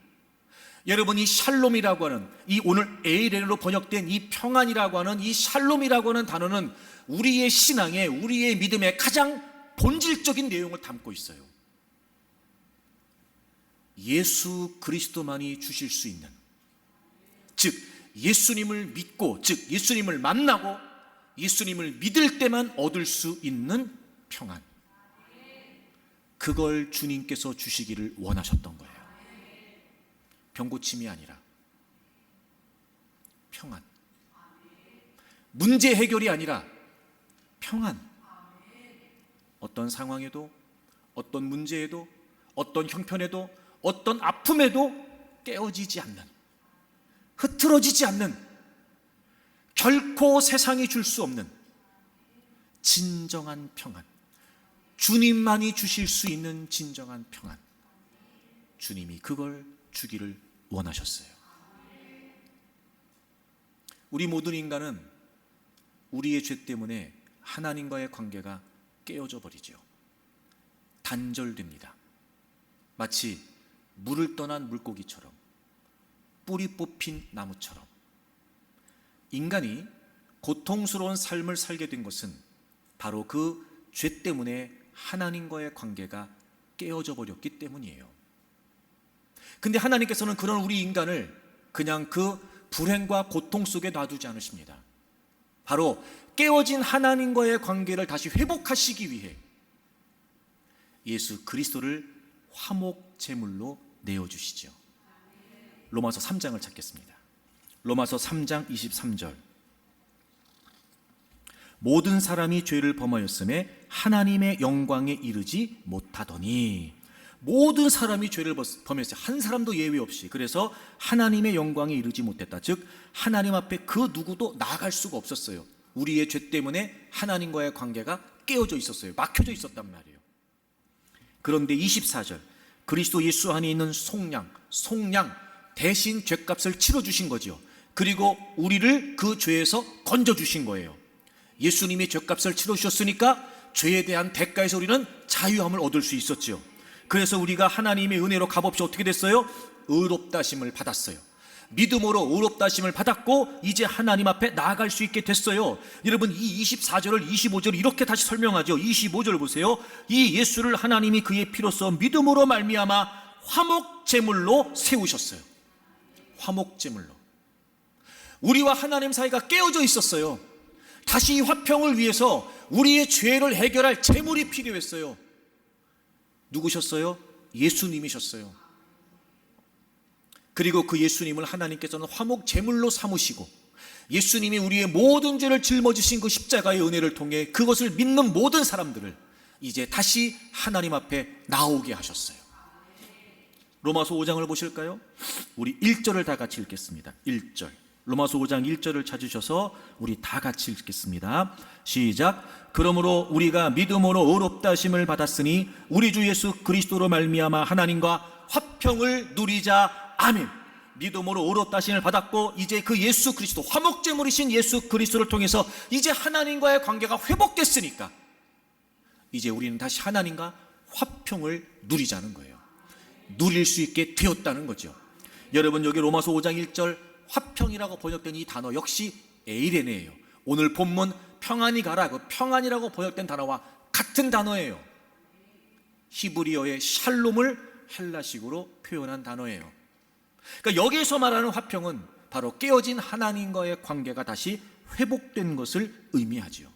A: 여러분이 샬롬이라고 하는, 이 오늘 에이레로 번역된 이 평안이라고 하는 이 샬롬이라고 하는 단어는 우리의 신앙에, 우리의 믿음에 가장 본질적인 내용을 담고 있어요. 예수 그리스도만이 주실 수 있는, 즉 예수님을 믿고, 즉 예수님을 만나고 예수님을 믿을 때만 얻을 수 있는 평안, 그걸 주님께서 주시기를 원하셨던 거예요. 병고침이 아니라 평안, 문제 해결이 아니라 평안. 어떤 상황에도, 어떤 문제에도, 어떤 형편에도, 어떤 아픔에도 깨어지지 않는, 흐트러지지 않는, 결코 세상이 줄 수 없는 진정한 평안, 주님만이 주실 수 있는 진정한 평안, 주님이 그걸 주기를 원하셨어요. 우리 모든 인간은 우리의 죄 때문에 하나님과의 관계가 깨어져 버리죠. 단절됩니다. 마치 물을 떠난 물고기처럼, 뿌리 뽑힌 나무처럼. 인간이 고통스러운 삶을 살게 된 것은 바로 그 죄 때문에 하나님과의 관계가 깨어져 버렸기 때문이에요. 근데 하나님께서는 그런 우리 인간을 그냥 그 불행과 고통 속에 놔두지 않으십니다. 바로 깨어진 하나님과의 관계를 다시 회복하시기 위해 예수 그리스도를 화목 제물로 내어주시죠. 로마서 3장을 찾겠습니다. 로마서 3장 23절. 모든 사람이 죄를 범하였음에 하나님의 영광에 이르지 못하더니, 모든 사람이 죄를 범했어요. 한 사람도 예외 없이. 그래서 하나님의 영광에 이르지 못했다. 즉 하나님 앞에 그 누구도 나아갈 수가 없었어요. 우리의 죄 때문에 하나님과의 관계가 깨어져 있었어요. 막혀져 있었단 말이에요. 그런데 24절, 그리스도 예수 안에 있는 속량 대신 죄값을 치러주신 거죠. 그리고 우리를 그 죄에서 건져주신 거예요. 예수님이 죄값을 치러주셨으니까 죄에 대한 대가에서 우리는 자유함을 얻을 수 있었죠. 그래서 우리가 하나님의 은혜로 값없이 어떻게 됐어요? 의롭다심을 받았어요. 믿음으로 의롭다심을 받았고 이제 하나님 앞에 나아갈 수 있게 됐어요. 여러분, 이 24절을 25절을 이렇게 다시 설명하죠. 25절 보세요. 이 예수를 하나님이 그의 피로써 믿음으로 말미암아 화목제물로 세우셨어요. 화목제물로. 우리와 하나님 사이가 깨어져 있었어요. 다시 이 화평을 위해서 우리의 죄를 해결할 제물이 필요했어요. 누구셨어요? 예수님이셨어요. 그리고 그 예수님을 하나님께서는 화목 제물로 삼으시고 예수님이 우리의 모든 죄를 짊어지신 그 십자가의 은혜를 통해 그것을 믿는 모든 사람들을 이제 다시 하나님 앞에 나오게 하셨어요. 로마서 5장을 보실까요? 우리 1절을 다 같이 읽겠습니다. 1절. 로마서 5장 1절을 찾으셔서 우리 다 같이 읽겠습니다. 시작. 그러므로 우리가 믿음으로 의롭다 하심을 받았으니 우리 주 예수 그리스도로 말미암아 하나님과 화평을 누리자. 아멘. 믿음으로 의롭다 하심을 받았고 이제 그 예수 그리스도, 화목제물이신 예수 그리스도를 통해서 이제 하나님과의 관계가 회복됐으니까 이제 우리는 다시 하나님과 화평을 누리자는 거예요. 누릴 수 있게 되었다는 거죠. 여러분, 여기 로마서 5장 1절 화평이라고 번역된 이 단어 역시 에이레네예요. 오늘 본문 평안이 가라, 그 평안이라고 번역된 단어와 같은 단어예요. 히브리어의 샬롬을 헬라식으로 표현한 단어예요. 그러니까 여기에서 말하는 화평은 바로 깨어진 하나님과의 관계가 다시 회복된 것을 의미하지요.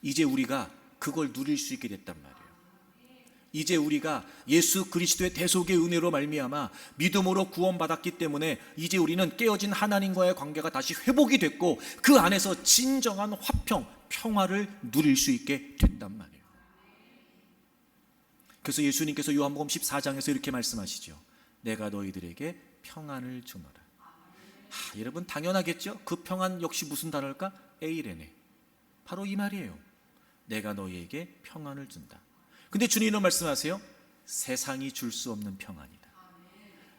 A: 이제 우리가 그걸 누릴 수 있게 됐단 말이에요. 이제 우리가 예수 그리스도의 대속의 은혜로 말미암아 믿음으로 구원받았기 때문에 이제 우리는 깨어진 하나님과의 관계가 다시 회복이 됐고 그 안에서 진정한 화평, 평화를 누릴 수 있게 됐단 말이에요. 그래서 예수님께서 요한복음 14장에서 이렇게 말씀하시죠. 내가 너희들에게 평안을 주노라. 여러분, 당연하겠죠? 그 평안 역시 무슨 단어일까? 에이레네. 바로 이 말이에요. 내가 너희에게 평안을 준다. 근데 주님은 말씀하세요. 세상이 줄 수 없는 평안이다.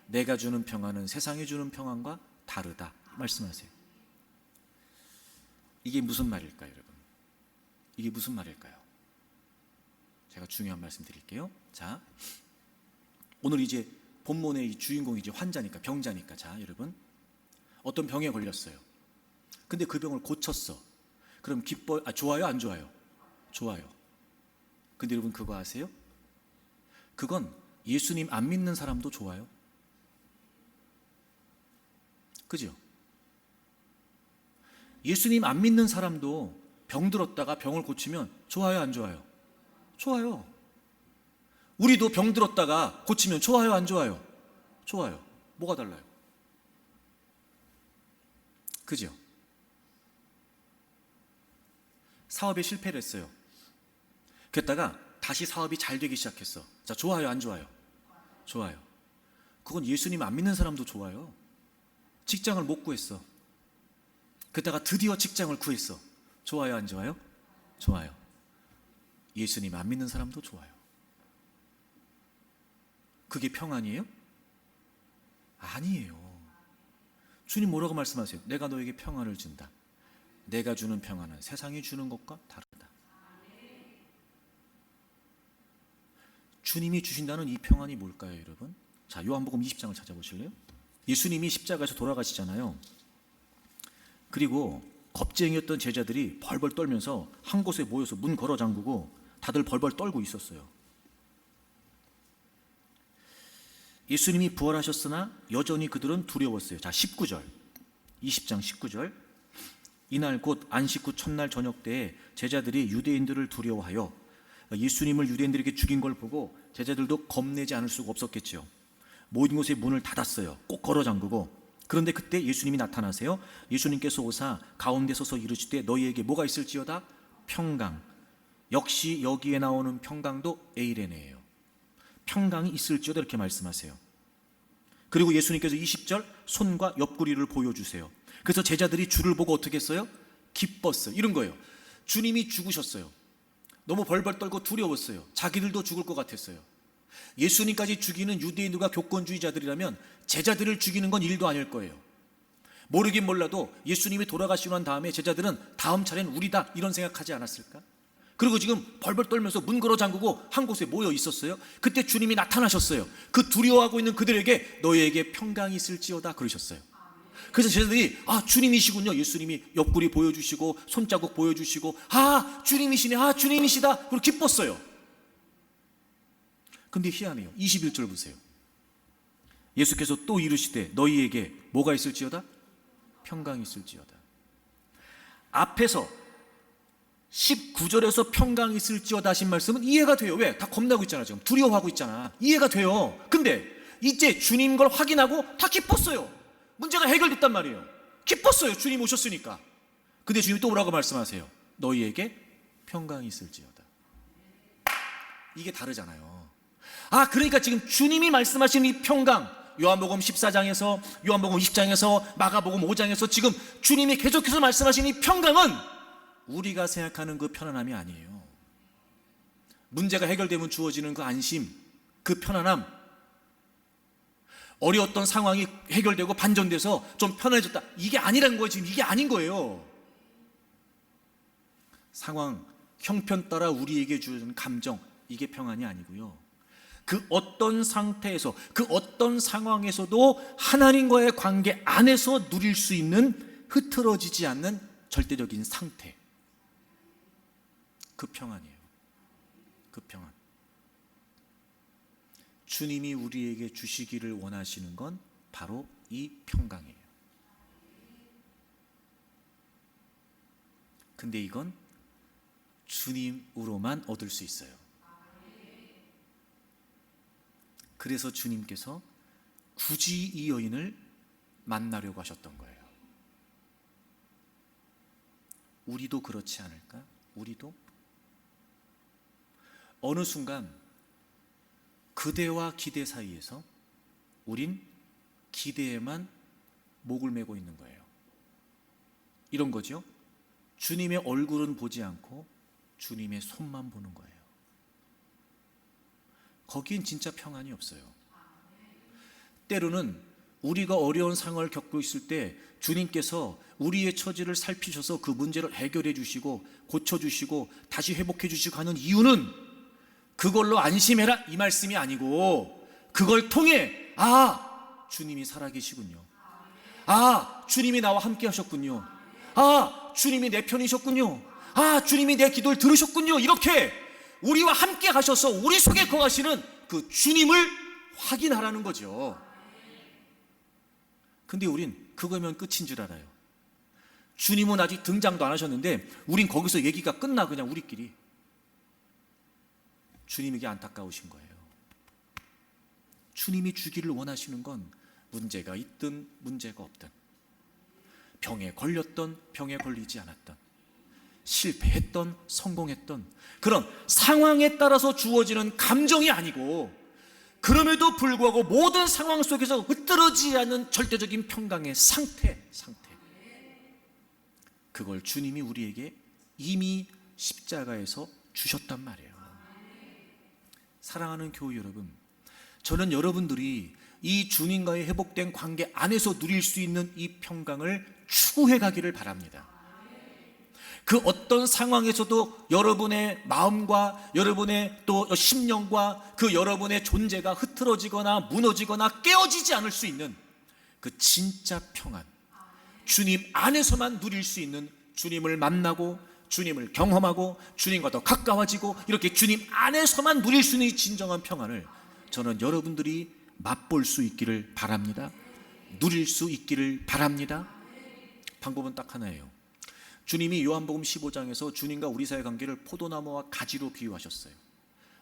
A: 내가 주는 평안은 세상이 주는 평안과 다르다. 말씀하세요. 이게 무슨 말일까요, 여러분? 이게 무슨 말일까요? 제가 중요한 말씀 드릴게요. 자, 오늘 이제 본문의 이 주인공이 이제 환자니까, 병자니까. 자, 여러분, 어떤 병에 걸렸어요. 근데 그 병을 고쳤어. 그럼 좋아요, 안 좋아요? 좋아요. 근데 여러분 그거 아세요? 그건 예수님 안 믿는 사람도 좋아요. 그죠? 예수님 안 믿는 사람도 병 들었다가 병을 고치면 좋아요, 안 좋아요? 좋아요. 우리도 병 들었다가 고치면 좋아요, 안 좋아요? 좋아요. 뭐가 달라요? 그죠? 사업에 실패를 했어요. 그랬다가 다시 사업이 잘 되기 시작했어. 자, 좋아요, 안 좋아요? 좋아요. 그건 예수님 안 믿는 사람도 좋아요. 직장을 못 구했어. 그랬다가 드디어 직장을 구했어. 좋아요, 안 좋아요? 좋아요. 예수님 안 믿는 사람도 좋아요. 그게 평안이에요? 아니에요. 주님 뭐라고 말씀하세요? 내가 너에게 평안을 준다. 내가 주는 평안은 세상이 주는 것과 다르다. 주님이 주신다는 이 평안이 뭘까요, 여러분? 자, 요한복음 20장을 찾아보실래요? 예수님이 십자가에서 돌아가시잖아요. 그리고 겁쟁이였던 제자들이 벌벌 떨면서 한 곳에 모여서 문 걸어 잠그고 다들 벌벌 떨고 있었어요. 예수님이 부활하셨으나 여전히 그들은 두려웠어요. 자, 19절, 20장 19절. 이날 곧 안식 후 첫날 저녁 때에 제자들이 유대인들을 두려워하여 예수님을 유대인들에게 죽인 걸 보고 제자들도 겁내지 않을 수가 없었겠죠. 모든 곳에 문을 닫았어요. 꼭 걸어 잠그고. 그런데 그때 예수님이 나타나세요. 예수님께서 오사 가운데 서서 이르시되 너희에게 뭐가 있을지어다? 평강. 역시 여기에 나오는 평강도 에이레네예요. 평강이 있을지어다 이렇게 말씀하세요. 그리고 예수님께서 20절 손과 옆구리를 보여주세요. 그래서 제자들이 주를 보고 어떻게 했어요? 기뻤어요. 이런 거예요. 주님이 죽으셨어요. 너무 벌벌 떨고 두려웠어요. 자기들도 죽을 것 같았어요. 예수님까지 죽이는 유대인들과 교권주의자들이라면 제자들을 죽이는 건 일도 아닐 거예요. 모르긴 몰라도 예수님이 돌아가시고 난 다음에 제자들은 다음 차례는 우리다 이런 생각하지 않았을까? 그리고 지금 벌벌 떨면서 문 걸어 잠그고 한 곳에 모여 있었어요. 그때 주님이 나타나셨어요. 그 두려워하고 있는 그들에게 너희에게 평강이 있을지어다 그러셨어요. 그래서 제자들이 주님이시군요. 예수님이 옆구리 보여주시고 손자국 보여주시고 주님이시네, 주님이시다 그리고 기뻤어요. 근데 희한해요. 21절 보세요. 예수께서 또 이르시되 너희에게 뭐가 있을지어다? 평강이 있을지어다. 앞에서 19절에서 평강이 있을지어다 하신 말씀은 이해가 돼요. 왜? 다 겁나고 있잖아. 지금 두려워하고 있잖아. 이해가 돼요. 근데 이제 주님 걸 확인하고 다 기뻤어요. 문제가 해결됐단 말이에요. 기뻤어요. 주님 오셨으니까. 근데 주님이 또 뭐라고 말씀하세요? 너희에게 평강이 있을지어다. 이게 다르잖아요. 그러니까 지금 주님이 말씀하신 이 평강, 요한복음 14장에서 요한복음 20장에서 마가복음 5장에서 지금 주님이 계속해서 말씀하신 이 평강은 우리가 생각하는 그 편안함이 아니에요. 문제가 해결되면 주어지는 그 안심, 그 편안함, 어려웠던 상황이 해결되고 반전돼서 좀 편해졌다, 이게 아니라는 거예요. 지금 이게 아닌 거예요. 상황, 형편 따라 우리에게 주어지는 감정, 이게 평안이 아니고요. 그 어떤 상태에서, 그 어떤 상황에서도 하나님과의 관계 안에서 누릴 수 있는 흐트러지지 않는 절대적인 상태, 그 평안이에요. 그 평안. 주님이 우리에게 주시기를 원하시는 건 바로 이 평강이에요. 근데 이건 주님으로만 얻을 수 있어요. 그래서 주님께서 굳이 이 여인을 만나려고 하셨던 거예요. 우리도 그렇지 않을까? 우리도 어느 순간 그대와 기대 사이에서 우린 기대에만 목을 메고 있는 거예요. 이런 거죠. 주님의 얼굴은 보지 않고 주님의 손만 보는 거예요. 거긴 진짜 평안이 없어요. 때로는 우리가 어려운 상황을 겪고 있을 때 주님께서 우리의 처지를 살피셔서 그 문제를 해결해 주시고 고쳐주시고 다시 회복해 주시고 하는 이유는 그걸로 안심해라 이 말씀이 아니고, 그걸 통해 주님이 살아계시군요, 주님이 나와 함께 하셨군요, 주님이 내 편이셨군요, 주님이 내 기도를 들으셨군요, 이렇게 우리와 함께 하셔서 우리 속에 거하시는 그 주님을 확인하라는 거죠. 근데 우린 그거면 끝인 줄 알아요. 주님은 아직 등장도 안 하셨는데 우린 거기서 얘기가 끝나, 그냥 우리끼리. 주님에게 안타까우신 거예요. 주님이 주기를 원하시는 건 문제가 있든 문제가 없든, 병에 걸렸던 병에 걸리지 않았던, 실패했던 성공했던 그런 상황에 따라서 주어지는 감정이 아니고, 그럼에도 불구하고 모든 상황 속에서 흐트러지지 않는 절대적인 평강의 상태, 그걸 주님이 우리에게 이미 십자가에서 주셨단 말이에요. 사랑하는 교회 여러분, 저는 여러분들이 이 주님과의 회복된 관계 안에서 누릴 수 있는 이 평강을 추구해 가기를 바랍니다. 그 어떤 상황에서도 여러분의 마음과 여러분의 또 심령과 그 여러분의 존재가 흐트러지거나 무너지거나 깨어지지 않을 수 있는 그 진짜 평안, 주님 안에서만 누릴 수 있는, 주님을 만나고 주님을 경험하고 주님과 더 가까워지고 이렇게 주님 안에서만 누릴 수 있는 이 진정한 평안을 저는 여러분들이 맛볼 수 있기를 바랍니다. 누릴 수 있기를 바랍니다. 방법은 딱 하나예요. 주님이 요한복음 15장에서 주님과 우리 사이의 관계를 포도나무와 가지로 비유하셨어요.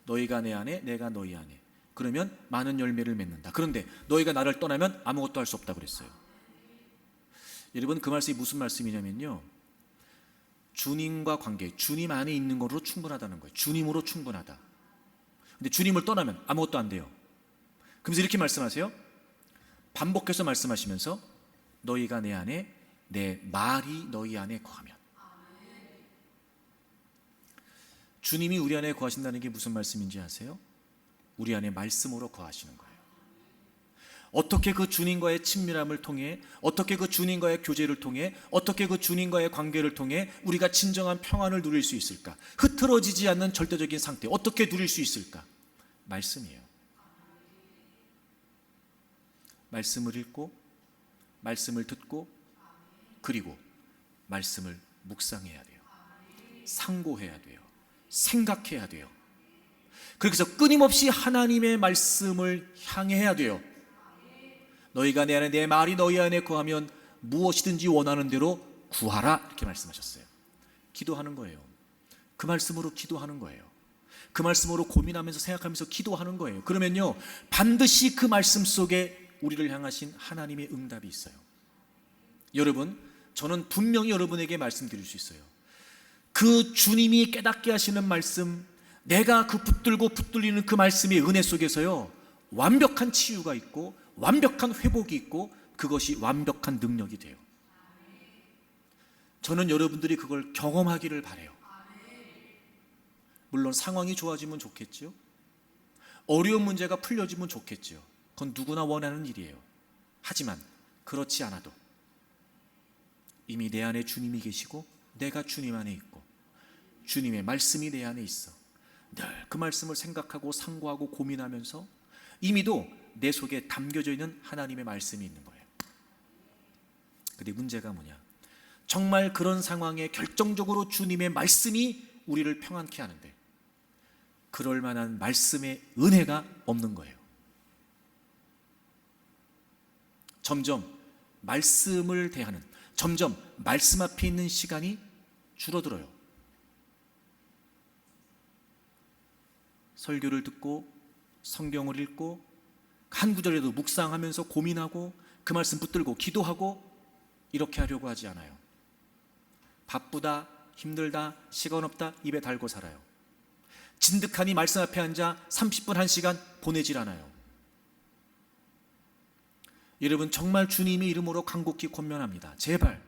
A: 너희가 내 안에 내가 너희 안에, 그러면 많은 열매를 맺는다. 그런데 너희가 나를 떠나면 아무것도 할 수 없다고 그랬어요. 여러분, 그 말씀이 무슨 말씀이냐면요, 주님과 관계, 주님 안에 있는 것으로 충분하다는 거예요. 주님으로 충분하다. 근데 주님을 떠나면 아무것도 안 돼요. 그러면서 이렇게 말씀하세요. 반복해서 말씀하시면서 너희가 내 안에, 내 말이 너희 안에 거하면. 주님이 우리 안에 거하신다는 게 무슨 말씀인지 아세요? 우리 안에 말씀으로 거하시는 거예요. 어떻게 그 주님과의 친밀함을 통해, 어떻게 그 주님과의 교제를 통해, 어떻게 그 주님과의 관계를 통해 우리가 진정한 평안을 누릴 수 있을까? 흐트러지지 않는 절대적인 상태, 어떻게 누릴 수 있을까? 말씀이에요. 말씀을 읽고, 말씀을 듣고, 그리고 말씀을 묵상해야 돼요. 상고해야 돼요. 생각해야 돼요. 그래서 끊임없이 하나님의 말씀을 향해야 돼요. 너희가 내 안에, 내 말이 너희 안에 거하면 무엇이든지 원하는 대로 구하라, 이렇게 말씀하셨어요. 기도하는 거예요. 그 말씀으로 기도하는 거예요. 그 말씀으로 고민하면서 생각하면서 기도하는 거예요. 그러면요, 반드시 그 말씀 속에 우리를 향하신 하나님의 응답이 있어요. 여러분, 저는 분명히 여러분에게 말씀드릴 수 있어요. 그 주님이 깨닫게 하시는 말씀, 내가 그 붙들리는 그 말씀의 은혜 속에서요, 완벽한 치유가 있고 완벽한 회복이 있고 그것이 완벽한 능력이 돼요. 저는 여러분들이 그걸 경험하기를 바라요. 물론 상황이 좋아지면 좋겠죠. 어려운 문제가 풀려지면 좋겠죠. 그건 누구나 원하는 일이에요. 하지만 그렇지 않아도 이미 내 안에 주님이 계시고 내가 주님 안에 있고 주님의 말씀이 내 안에 있어. 늘 그 말씀을 생각하고 상고하고 고민하면서 이미도 내 속에 담겨져 있는 하나님의 말씀이 있는 거예요. 근데 문제가 뭐냐? 정말 그런 상황에 결정적으로 주님의 말씀이 우리를 평안케 하는데 그럴 만한 말씀의 은혜가 없는 거예요. 점점 말씀을 대하는, 점점 말씀 앞에 있는 시간이 줄어들어요. 설교를 듣고 성경을 읽고 한 구절에도 묵상하면서 고민하고 그 말씀 붙들고 기도하고 이렇게 하려고 하지 않아요. 바쁘다, 힘들다, 시간 없다 입에 달고 살아요. 진득하니 말씀 앞에 앉아 30분, 1시간 보내질 않아요. 여러분, 정말 주님의 이름으로 간곡히 권면합니다. 제발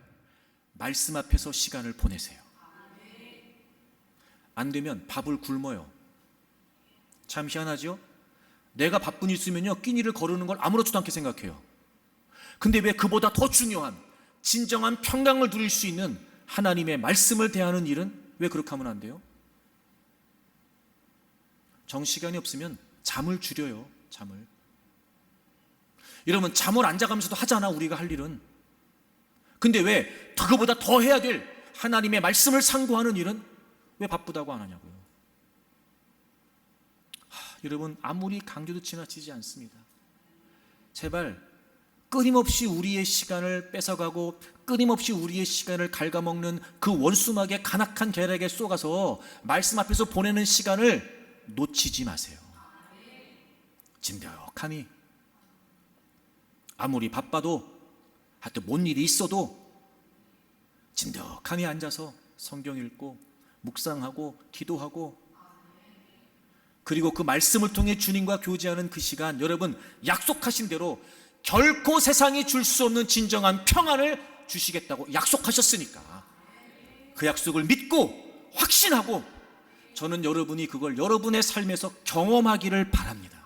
A: 말씀 앞에서 시간을 보내세요. 안 되면 밥을 굶어요. 참 희한하죠? 내가 바쁜 일 있으면요, 끼니를 거르는 걸 아무렇지도 않게 생각해요. 근데 왜 그보다 더 중요한 진정한 평강을 누릴 수 있는 하나님의 말씀을 대하는 일은 왜 그렇게 하면 안 돼요? 정시간이 없으면 잠을 줄여요. 잠을. 여러분, 잠을 안 자가면서도 하잖아, 우리가 할 일은. 근데 왜 그거보다 더 해야 될 하나님의 말씀을 상고하는 일은 왜 바쁘다고 안 하냐고요. 여러분, 아무리 강조도 지나치지 않습니다. 제발 끊임없이 우리의 시간을 뺏어가고 끊임없이 우리의 시간을 갉아먹는 그 원수막의 간악한 계략에 쏘가서 말씀 앞에서 보내는 시간을 놓치지 마세요. 진득하니 아무리 바빠도 하여튼 뭔 일이 있어도 진득하니 앉아서 성경 읽고 묵상하고 기도하고 그리고 그 말씀을 통해 주님과 교제하는 그 시간, 여러분 약속하신 대로 결코 세상이 줄 수 없는 진정한 평안을 주시겠다고 약속하셨으니까 그 약속을 믿고 확신하고 저는 여러분이 그걸 여러분의 삶에서 경험하기를 바랍니다.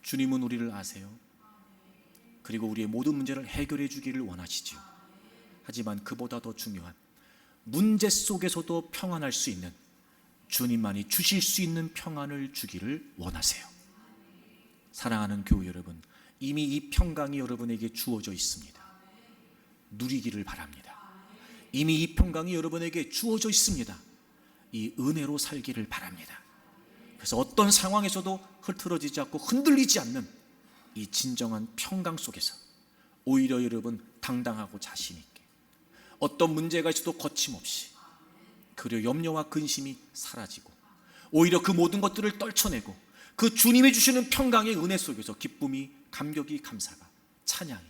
A: 주님은 우리를 아세요. 그리고 우리의 모든 문제를 해결해 주기를 원하시죠. 하지만 그보다 더 중요한 문제 속에서도 평안할 수 있는 주님만이 주실 수 있는 평안을 주기를 원하세요. 사랑하는 교우 여러분, 이미 이 평강이 여러분에게 주어져 있습니다. 누리기를 바랍니다. 이미 이 평강이 여러분에게 주어져 있습니다. 이 은혜로 살기를 바랍니다. 그래서 어떤 상황에서도 흐트러지지 않고 흔들리지 않는 이 진정한 평강 속에서 오히려 여러분 당당하고 자신 있게 어떤 문제가 있어도 거침없이 그리고 염려와 근심이 사라지고 오히려 그 모든 것들을 떨쳐내고 그 주님이 주시는 평강의 은혜 속에서 기쁨이, 감격이, 감사가, 찬양이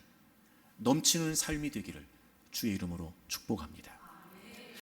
A: 넘치는 삶이 되기를 주의 이름으로 축복합니다.